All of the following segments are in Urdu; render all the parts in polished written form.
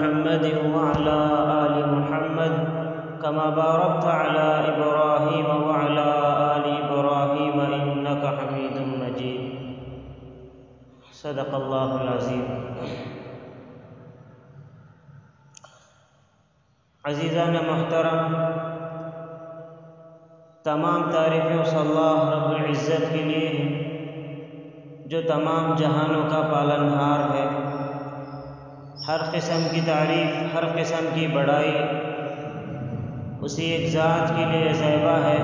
محمد وعلى آل محمد كما باركت على إبراهيم وعلى آل إبراهيم إنك حميد مجيد صدق الله العظيم۔ عزیزان محترم، تمام تعریفیں اس اللہ رب العزت کے لیے ہیں جو تمام جہانوں کا پالنہار ہے۔ ہر قسم کی تعریف، ہر قسم کی بڑائی اسی ایک ذات کے لیے زیبا ہے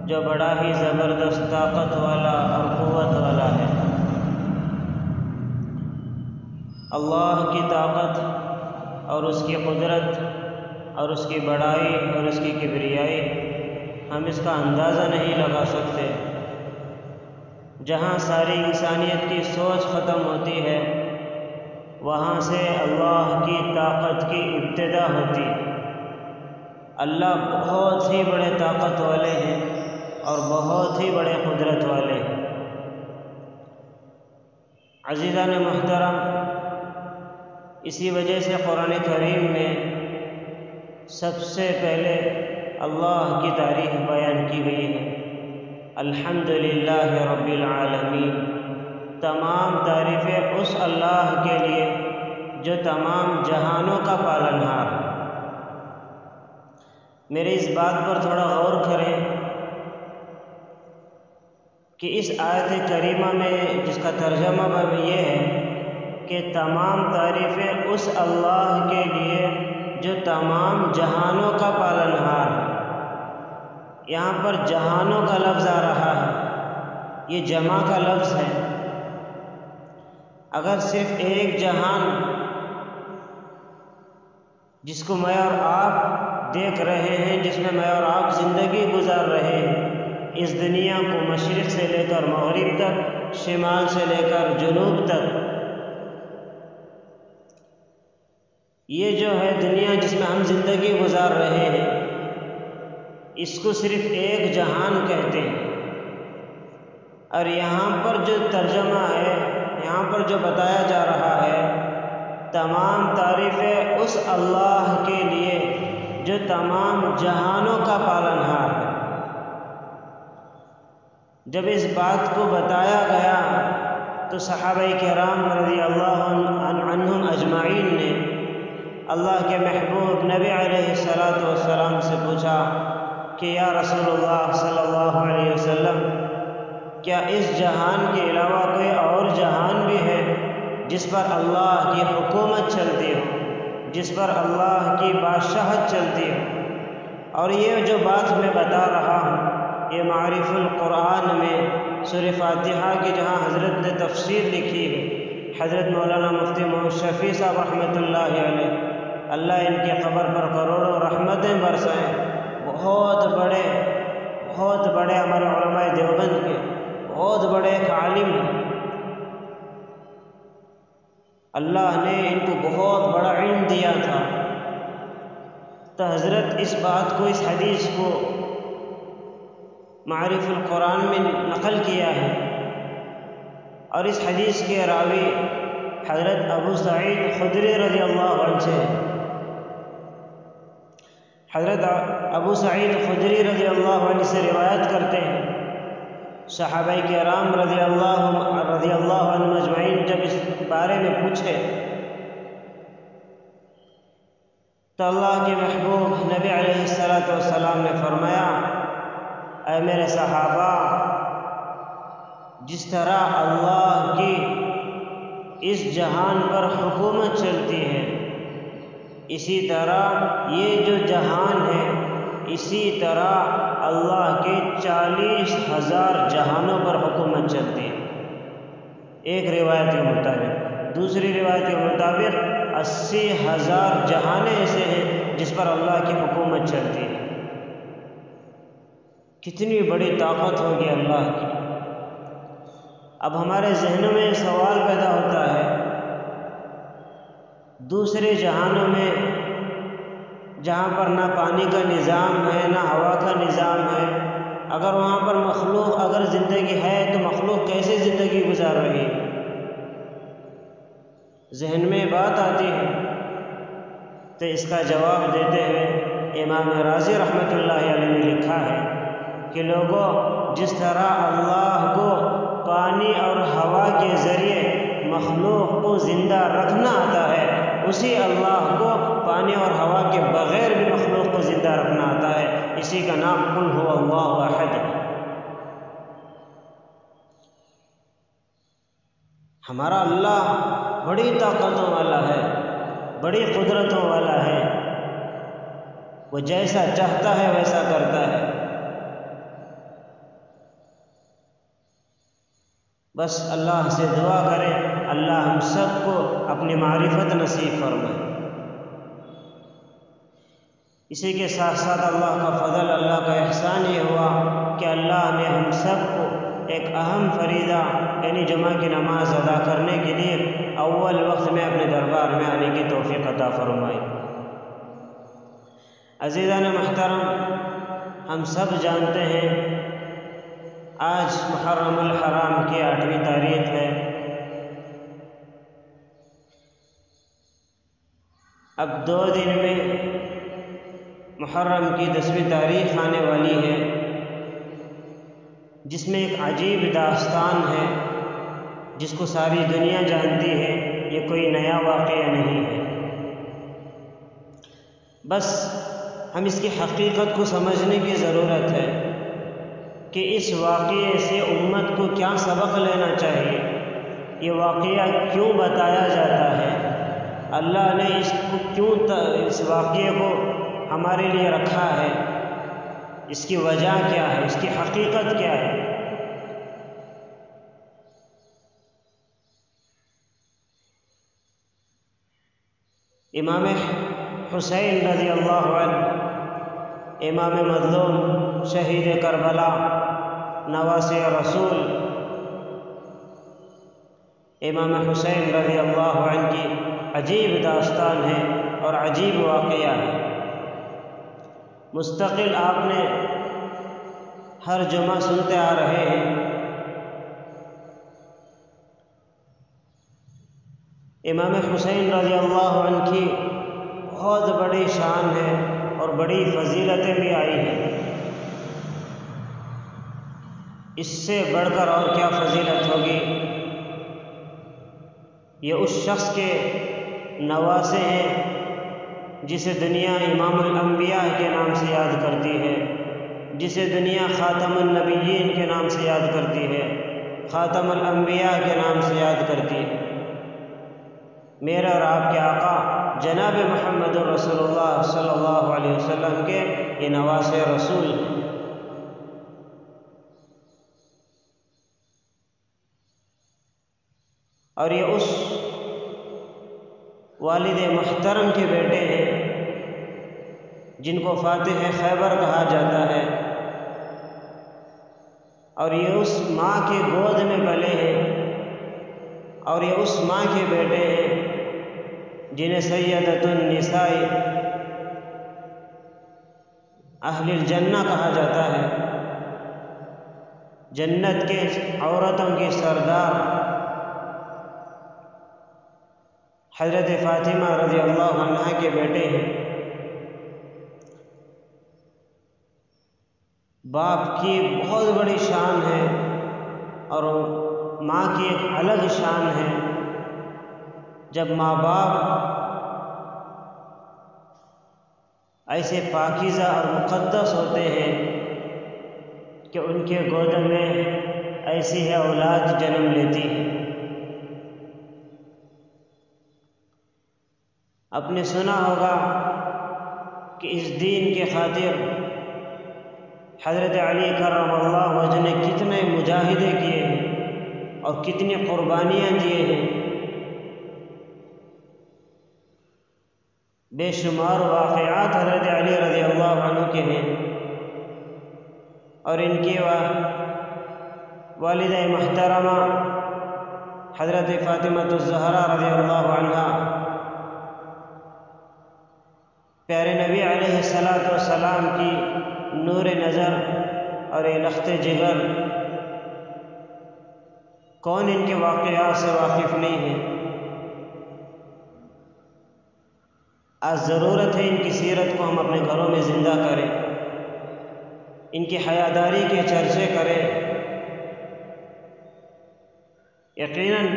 جو بڑا ہی زبردست طاقت والا اور قوت والا ہے۔ اللہ کی طاقت اور اس کی قدرت اور اس کی بڑائی اور اس کی کبریائی ہم اس کا اندازہ نہیں لگا سکتے۔ جہاں ساری انسانیت کی سوچ ختم ہوتی ہے وہاں سے اللہ کی طاقت کی ابتدا ہوتی۔ اللہ بہت ہی بڑے طاقت والے ہیں اور بہت ہی بڑے قدرت والے ہیں۔ عزیزان محترم، اسی وجہ سے قرآن کریم میں سب سے پہلے اللہ کی تعریف بیان کی گئی ہے۔ الحمدللہ رب العالمین، تمام تعریفیں اس اللہ کے لیے جو تمام جہانوں کا پالنہار ہے۔ میرے اس بات پر تھوڑا غور کریں کہ اس آیت کریمہ میں جس کا ترجمہ یہ ہے کہ تمام تعریفیں اس اللہ کے لیے جو تمام جہانوں کا پالنہار ہے۔ یہاں پر جہانوں کا لفظ آ رہا ہے، یہ جمع کا لفظ ہے۔ اگر صرف ایک جہان جس کو میں اور آپ دیکھ رہے ہیں، جس میں میں اور آپ زندگی گزار رہے ہیں، اس دنیا کو مشرق سے لے کر مغرب تک، شمال سے لے کر جنوب تک، یہ جو ہے دنیا جس میں ہم زندگی گزار رہے ہیں، اس کو صرف ایک جہان کہتے ہیں۔ اور یہاں پر جو ترجمہ ہے، یہاں پر جو بتایا جا رہا ہے، تمام تعریفیں اس اللہ کے لیے جو تمام جہانوں کا پالنہار ہے۔ جب اس بات کو بتایا گیا تو صحابہ کرام رضی اللہ عنہم اجمعین نے اللہ کے محبوب نبی علیہ السلام سے پوچھا کہ یا رسول اللہ صلی اللہ علیہ وسلم، کیا اس جہان کے علاوہ کوئی اور جہان بھی ہے جس پر اللہ کی حکومت چلتی ہو، جس پر اللہ کی بادشاہت چلتی ہو؟ اور یہ جو بات میں بتا رہا ہوں، یہ معارف القرآن میں سورہ فاتحہ کی جہاں حضرت نے تفسیر لکھی ہے، حضرت مولانا مفتی محمد شفیع صاحب رحمۃ اللہ علیہ، اللہ ان کی قبر پر کروڑوں رحمتیں برسائیں، بہت بڑے ہمارے علماء دیوبند کے بہت بڑے ایک عالم ہیں۔ اللہ نے ان کو بہت بڑا علم دیا تھا، تو حضرت اس بات کو، اس حدیث کو معارف القرآن میں نقل کیا ہے۔ اور اس حدیث کے راوی حضرت ابو سعید خدری رضی اللہ عنہ سے، حضرت ابو سعید خدری رضی اللہ عنہ سے روایت کرتے ہیں۔ صحابہ کرام رضی اللہ عنہ اجمعین جب اس بارے میں پوچھے تو اللہ کے محبوب نبی علیہ السلام نے فرمایا، اے میرے صحابہ، جس طرح اللہ کی اس جہان پر حکومت چلتی ہے، اسی طرح یہ جو جہان ہے، اسی طرح اللہ کے 40,000 جہانوں پر حکومت چلتی ہے، ایک روایت کے مطابق۔ دوسری روایت کے مطابق 80,000 جہانے ایسے ہیں جس پر اللہ کی حکومت چلتی ہے۔ کتنی بڑی طاقت ہوگی اللہ کی۔ اب ہمارے ذہنوں میں سوال پیدا ہوتا ہے، دوسرے جہانوں میں جہاں پر نہ پانی کا نظام ہے، نہ ہوا کا نظام ہے، اگر وہاں پر مخلوق اگر زندگی ہے تو مخلوق کیسے زندگی گزار رہی ہے؟ ذہن میں بات آتی ہے تو اس کا جواب دیتے ہوئے امام رازی رحمۃ اللہ علیہ نے لکھا ہے کہ لوگوں، جس طرح اللہ کو پانی اور ہوا کے ذریعے مخلوق کو زندہ رکھنا آتا ہے، اسی اللہ کو پانی اور ہوا کے بغیر بھی مخلوق کو زندہ رکھنا آتا ہے۔ اسی کا نام قل هو اللہ احد ہے۔ ہمارا اللہ بڑی طاقتوں والا ہے، بڑی قدرتوں والا ہے، وہ جیسا چاہتا ہے ویسا کرتا ہے۔ بس اللہ سے دعا کریں اللہ ہم سب کو اپنی معرفت نصیب فرمائے۔ اسی کے ساتھ ساتھ اللہ کا فضل، اللہ کا احسان یہ ہوا کہ اللہ نے ہم سب کو ایک اہم فریضہ یعنی جمعہ کی نماز ادا کرنے کے لیے اول وقت میں اپنے دربار میں آنے کی توفیق عطا فرمائی۔ عزیزان محترم، ہم سب جانتے ہیں آج محرم الحرام کی 8ویں تاریخ ہے۔ اب 2 دن میں محرم کی 10ویں تاریخ آنے والی ہے، جس میں ایک عجیب داستان ہے جس کو ساری دنیا جانتی ہے۔ یہ کوئی نیا واقعہ نہیں ہے، بس ہم اس کی حقیقت کو سمجھنے کی ضرورت ہے کہ اس واقعے سے امت کو کیا سبق لینا چاہیے، یہ واقعہ کیوں بتایا جاتا ہے، اللہ نے اس واقعے کو ہمارے لیے رکھا ہے، اس کی وجہ کیا ہے، اس کی حقیقت کیا ہے۔ امام حسین رضی اللہ عنہ، امام مظلوم، شہید کربلا، نواسے رسول، امام حسین رضی اللہ عنہ کی عجیب داستان ہے اور عجیب واقعہ ہے۔ مستقل آپ نے ہر جمعہ سنتے آ رہے ہیں۔ امام حسین رضی اللہ عنہ کی بہت بڑی شان ہے اور بڑی فضیلتیں بھی آئی ہیں۔ اس سے بڑھ کر اور کیا فضیلت ہوگی، یہ اس شخص کے نواسے ہیں جسے دنیا امام الانبیاء کے نام سے یاد کرتی ہے، جسے دنیا خاتم النبیین کے نام سے یاد کرتی ہے، خاتم الانبیاء کے نام سے یاد کرتی ہے۔ میرے اور آپ کے آقا جناب محمد رسول اللہ صلی اللہ علیہ وسلم کے یہ نواسے رسول ہیں۔ اور یہ اس والد محترم کے بیٹے ہیں جن کو فاتح خیبر کہا جاتا ہے، اور یہ اس ماں کے گود میں پلے ہیں، اور یہ اس ماں کے بیٹے ہیں جنہیں سیدۃ النساء اہل الجنہ کہا جاتا ہے، جنت کے عورتوں کی سردار حضرت فاطمہ رضی اللہ عنہا کے بیٹے ہیں۔ باپ کی بہت بڑی شان ہے اور ماں کی ایک الگ شان ہے۔ جب ماں باپ ایسے پاکیزہ اور مقدس ہوتے ہیں کہ ان کے گود میں ایسی ہے اولاد جنم لیتی ہے۔ آپ نے سنا ہوگا کہ اس دین کے خاطر حضرت علی کرم اللہ وجہ نے کتنے مجاہدے کیے ہیں اور کتنی قربانیاں دیے ہیں۔ بے شمار واقعات حضرت علی رضی اللہ عنہ کے ہیں، اور ان کی والدہ محترمہ حضرت فاطمہ الزہرا رضی اللہ عنہا پیارے نبی علیہ السلام کی نور نظر اور لخت جگر، کون ان کے واقعات سے واقف نہیں ہے۔ آج ضرورت ہے ان کی سیرت کو ہم اپنے گھروں میں زندہ کریں، ان کی حیاداری کے چرچے کریں۔ یقیناً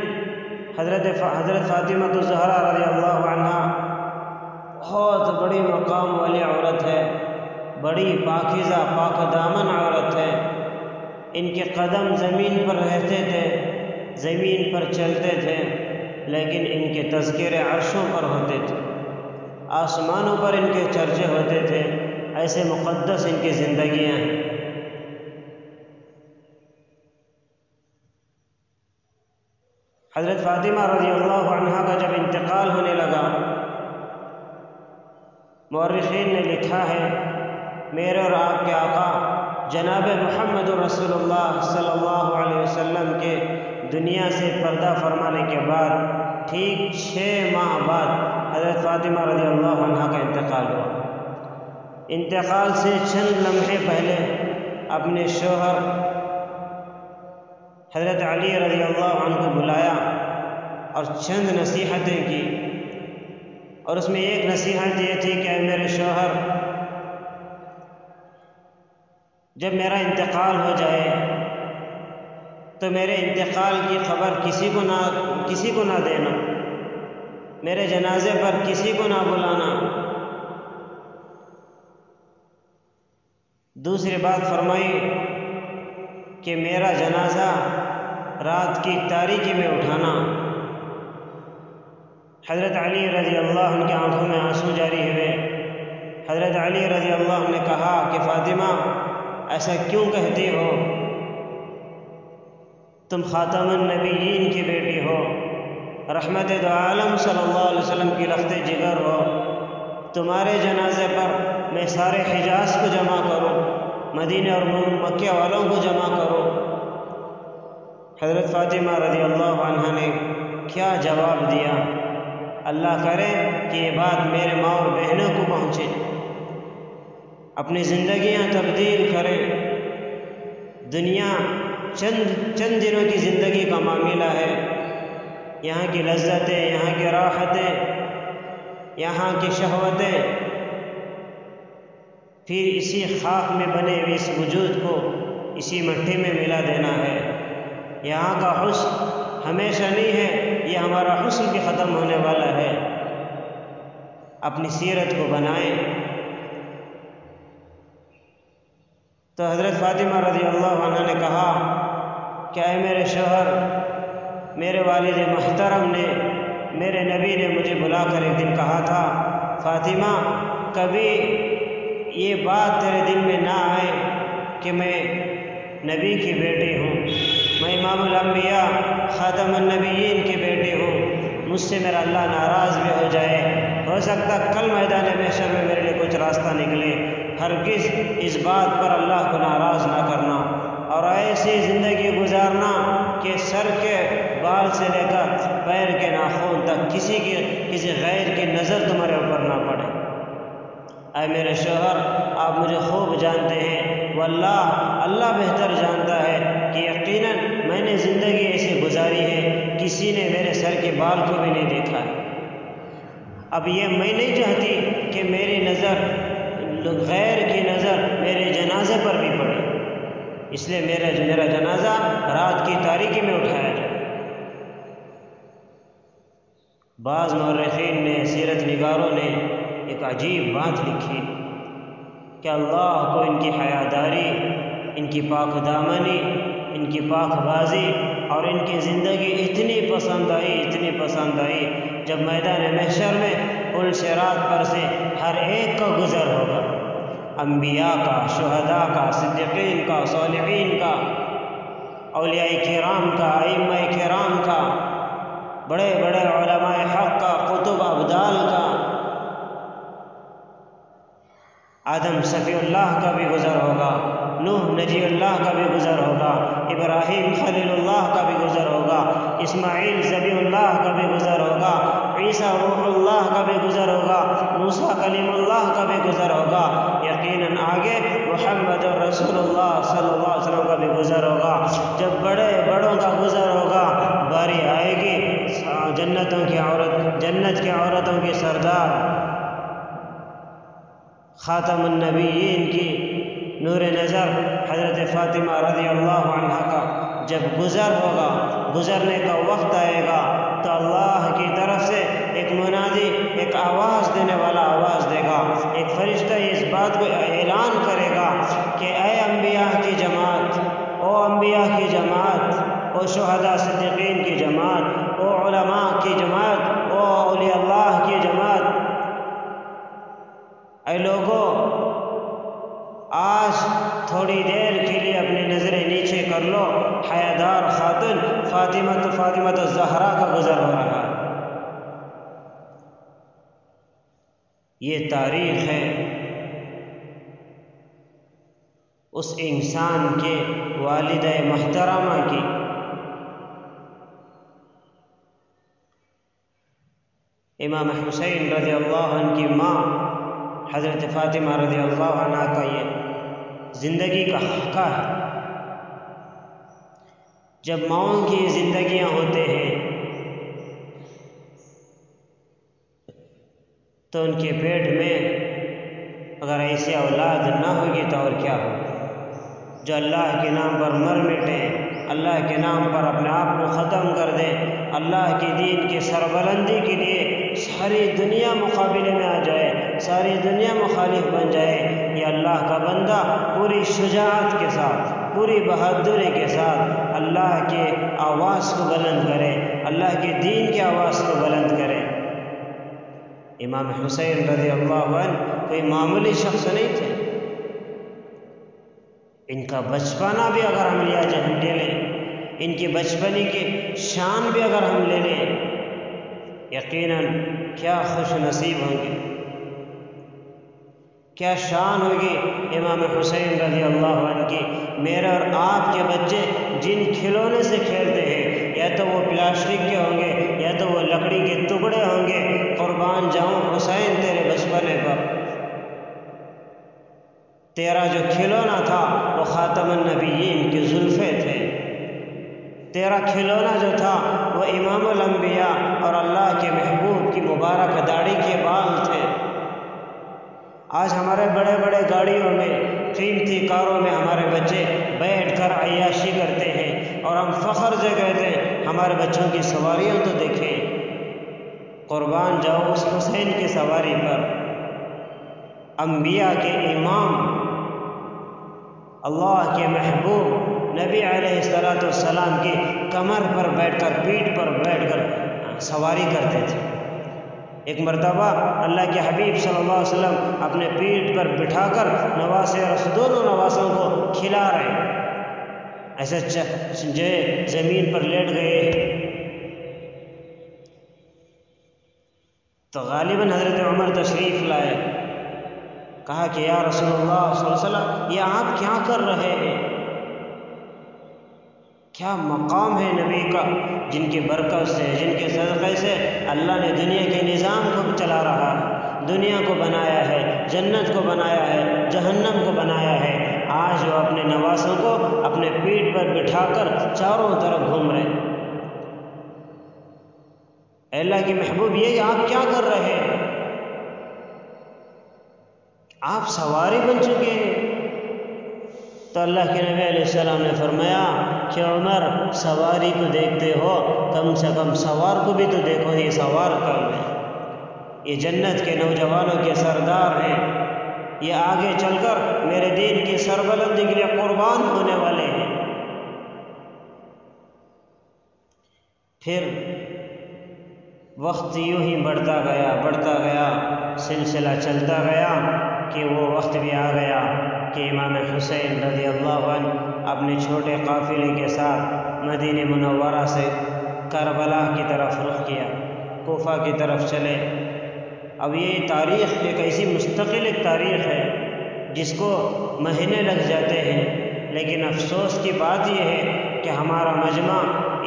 حضرت فاطمہ الزہرا رضی اللہ عنہا بہت بڑی مقام والی عورت ہے، بڑی پاکیزہ پاک دامن عورت ہے۔ ان کے قدم زمین پر رہتے تھے، زمین پر چلتے تھے، لیکن ان کے تذکرے عرشوں پر ہوتے تھے، آسمانوں پر ان کے چرچے ہوتے تھے۔ ایسے مقدس ان کی زندگیاں ہیں۔ حضرت فاطمہ رضی اللہ عنہا کا جب انتقال ہونے لگا، مورخین نے لکھا ہے میرے اور آپ کے آقا جناب محمد رسول اللہ صلی اللہ علیہ وسلم کے دنیا سے پردہ فرمانے کے بعد ٹھیک 6 ماہ بعد حضرت فاطمہ رضی اللہ عنہا کا انتقال ہوا۔ انتقال سے چند لمحے پہلے اپنے شوہر حضرت علی رضی اللہ عنہ کو بلایا اور چند نصیحتیں کی، اور اس میں ایک نصیحت یہ تھی کہ اے میرے شوہر، جب میرا انتقال ہو جائے تو میرے انتقال کی خبر کسی کو نہ دینا، میرے جنازے پر کسی کو نہ بلانا۔ دوسری بات فرمائی کہ میرا جنازہ رات کی تاریکی میں اٹھانا۔ حضرت علی رضی اللہ عنہ کی آنکھوں میں آنسو جاری ہوئے۔ حضرت علی رضی اللہ عنہ نے کہا کہ فاطمہ ایسا کیوں کہتی ہو؟ تم خاتم النبیین کی بیٹی ہو، رحمت دو عالم صلی اللہ علیہ وسلم کی لخت جگر ہو، تمہارے جنازے پر میں سارے حجاز کو جمع کروں، مدینہ اور مکہ والوں کو جمع کروں۔ حضرت فاطمہ رضی اللہ عنہ نے کیا جواب دیا؟ اللہ کرے کہ یہ بات میرے ماں اور بہنوں کو پہنچے، اپنی زندگیاں تبدیل کریں۔ دنیا چند دنوں کی زندگی کا معاملہ ہے، یہاں کی لذتیں، یہاں کی راحتیں، یہاں کی شہوتیں، پھر اسی خاک میں بنے ہوئے اس وجود کو اسی مٹی میں ملا دینا ہے۔ یہاں کا حسن ہمیشہ نہیں ہے، یہ ہمارا حسن بھی ختم ہونے والا ہے۔ اپنی سیرت کو بنائیں۔ تو حضرت فاطمہ رضی اللہ عنہ نے کہا کہ اے میرے شوہر، میرے والد محترم نے، میرے نبی نے مجھے بلا کر ایک دن کہا تھا، فاطمہ کبھی یہ بات تیرے دل میں نہ آئے کہ میں نبی کی بیٹی ہوں، میں امام الانبیاء خاتم النبیین کی بیٹی ہوں، مجھ سے میرا اللہ ناراض بھی ہو جائے، ہو سکتا کل میدان محشر میں میرے لیے کچھ راستہ نکلے۔ ہرگز اس بات پر اللہ کو ناراض نہ کرنا اور ایسی زندگی گزارنا کہ سر کے بال سے لے کر پیر کے ناخن تک کسی غیر کی نظر تمہارے اوپر نہ پڑے۔ اے میرے شوہر، آپ مجھے خوب جانتے ہیں، واللہ اللہ بہتر جانتا ہے کہ یقیناً میں نے زندگی ایسی گزاری ہے کسی نے میرے سر کے بال کو بھی نہیں دیکھا ہے۔ اب یہ میں نہیں چاہتی کہ میری نظر، غیر کی نظر میرے جنازے پر بھی پڑے، اس لیے میرا جنازہ رات کی تاریکی میں اٹھایا جائے۔ بعض مورخین نے، سیرت نگاروں نے ایک عجیب بات لکھی کہ اللہ کو ان کی حیاداری، ان کی پاک دامنی، ان کی پاک بازی اور ان کی زندگی اتنی پسند آئی، جب میدان محشر میں پل صراط پر سے ہر ایک کا گزر ہوگا، انبیاء کا، شہداء کا، صدیقین کا، صالحین کا، اولیاء کرام کا، ائمہ کرام کا، بڑے بڑے علماء حق کا، قطب ابدال کا، آدم صفی اللہ کا بھی گزر ہوگا، نوح نجی اللہ کا بھی گزر ہوگا، ابراہیم خلیل اللہ کا بھی گزر ہوگا، اسماعیل ذبی اللہ کا بھی گزر ہوگا، عیسیٰ روح اللہ کا بھی گزر ہوگا، موسیٰ کلیم اللہ کا بھی گزر ہوگا، یقیناً آگے محمد رسول اللہ صلی اللہ علیہ وسلم کا بھی گزر ہوگا۔ جب بڑوں کا گزر ہوگا، باری آئے گی جنت کی عورتوں کی سردار خاتم النبیین کی نور نظر حضرت فاطمہ رضی اللہ عنہ کا جب گزرنے کا وقت آئے گا تو اللہ کی طرف سے ایک منادی، ایک آواز دینے والا آواز دے گا، ایک فرشتہ اس بات کو اعلان کرے گا کہ اے انبیاء کی جماعت، او انبیاء کی جماعت، او شہداء صدیقین کی جماعت، او علماء کی جماعت، او اولیاء اللہ کی جماعت، اے لوگوں، آج تھوڑی دیر کے لیے اپنی نظریں نیچے کر لو، حیادار خاتون فاطمہ الزہرا کا گزر ہو رہا ہے۔ یہ تاریخ ہے اس انسان کے والدہ محترمہ کی۔ امام حسین رضی اللہ عنہ کی ماں حضرت فاطمہ رضی اللہ عنہ کا یہ زندگی کا حقہ ہے۔ جب ماؤں کی زندگیاں ہوتے ہیں تو ان کے پیٹ میں اگر ایسی اولاد نہ ہوگی تو اور کیا ہوگا؟ جو اللہ کے نام پر مر مٹے، اللہ کے نام پر اپنے آپ کو ختم کر دے، اللہ کے دین کی سربلندی کے لیے ساری دنیا مقابلے میں آ جائے، ساری دنیا مخالف بن جائے، یہ اللہ کا بندہ پوری شجاعت کے ساتھ، پوری بہادری کے ساتھ اللہ کے آواز کو بلند کرے، اللہ کے دین کی آواز کو بلند کرے۔ امام حسین رضی اللہ عنہ کوئی معمولی شخص نہیں تھے۔ ان کا بچپنا بھی اگر ہم لے لیں، ان کی بچپنی کی شان بھی اگر ہم لے لیں، یقیناً کیا خوش نصیب ہوں گے، کیا شان ہوگی امام حسین رضی اللہ عنہ کی۔ میرے اور آپ کے بچے جن کھلونے سے کھیلتے ہیں، یا تو وہ پلاسٹک کے ہوں گے یا تو وہ لکڑی کے ٹکڑے ہوں گے، قربان جاؤں حسین تیرے بچپنے پر۔ تیرا جو کھلونا تھا وہ خاتم النبیین کی زلفیں تھے، تیرا کھلونا جو تھا وہ امام الانبیاء اور اللہ کے محبوب کی مبارک داڑھی کے بال تھے۔ آج ہمارے بڑے بڑے گاڑیوں میں، قیمتی کاروں میں ہمارے بچے بیٹھ کر عیاشی کرتے ہیں، اور ہم فخر سے کہتے ہیں ہمارے بچوں کی سواریاں تو دیکھیں۔ قربان جاؤ اس حسین کی سواری پر۔ انبیاء کے امام، اللہ کے محبوب نبی علیہ السلام کی کمر پر بیٹھ کر، پیٹھ پر بیٹھ کر سواری کرتے تھے۔ ایک مرتبہ اللہ کے حبیب صلی اللہ علیہ وسلم اپنے پیٹھ پر بٹھا کر نواسے اور دونوں نواسوں کو کھلا رہے، ایسے جو زمین پر لیٹ گئے تو غالباً حضرت عمر تشریف لائے، کہا کہ یا رسول اللہ صلی اللہ علیہ وسلم، یہ آپ کیا کر رہے ہیں؟ کیا مقام ہے نبی کا، جن کی برکت سے، جن کے صدقے سے اللہ نے دنیا کے نظام کو چلا رہا ہے، دنیا کو بنایا ہے، جنت کو بنایا ہے، جہنم کو بنایا ہے۔ آج وہ اپنے نواسوں کو اپنے پیٹھ پر بٹھا کر چاروں طرف گھوم رہے ہیں۔ اے اللہ کے محبوب، یہ آپ کیا کر رہے ہیں؟ آپ سواری بن چکے ہیں۔ تو اللہ کے نبی علیہ السلام نے فرمایا کہ عمر، سواری کو دیکھتے ہو، کم سے کم سوار کو بھی تو دیکھو، یہ سوار کون ہے؟ یہ جنت کے نوجوانوں کے سردار ہیں، یہ آگے چل کر میرے دین کی سربلندی کے لیے قربان ہونے والے ہیں۔ پھر وقت یوں ہی بڑھتا گیا، سلسلہ چلتا گیا کہ وہ وقت بھی آ گیا کہ امام حسین رضی اللہ عنہ اپنے چھوٹے قافلے کے ساتھ مدینہ منورہ سے کربلا کی طرف رخ کیا، کوفہ کی طرف چلے۔ اب یہ تاریخ ایک ایسی مستقل ایک تاریخ ہے جس کو مہینے لگ جاتے ہیں، لیکن افسوس کی بات یہ ہے کہ ہمارا مجمع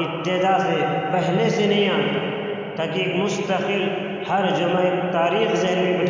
ابتدا سے پہلے سے نہیں آتا، تاکہ ایک مستقل ہر جمعہ تاریخ ذہن میں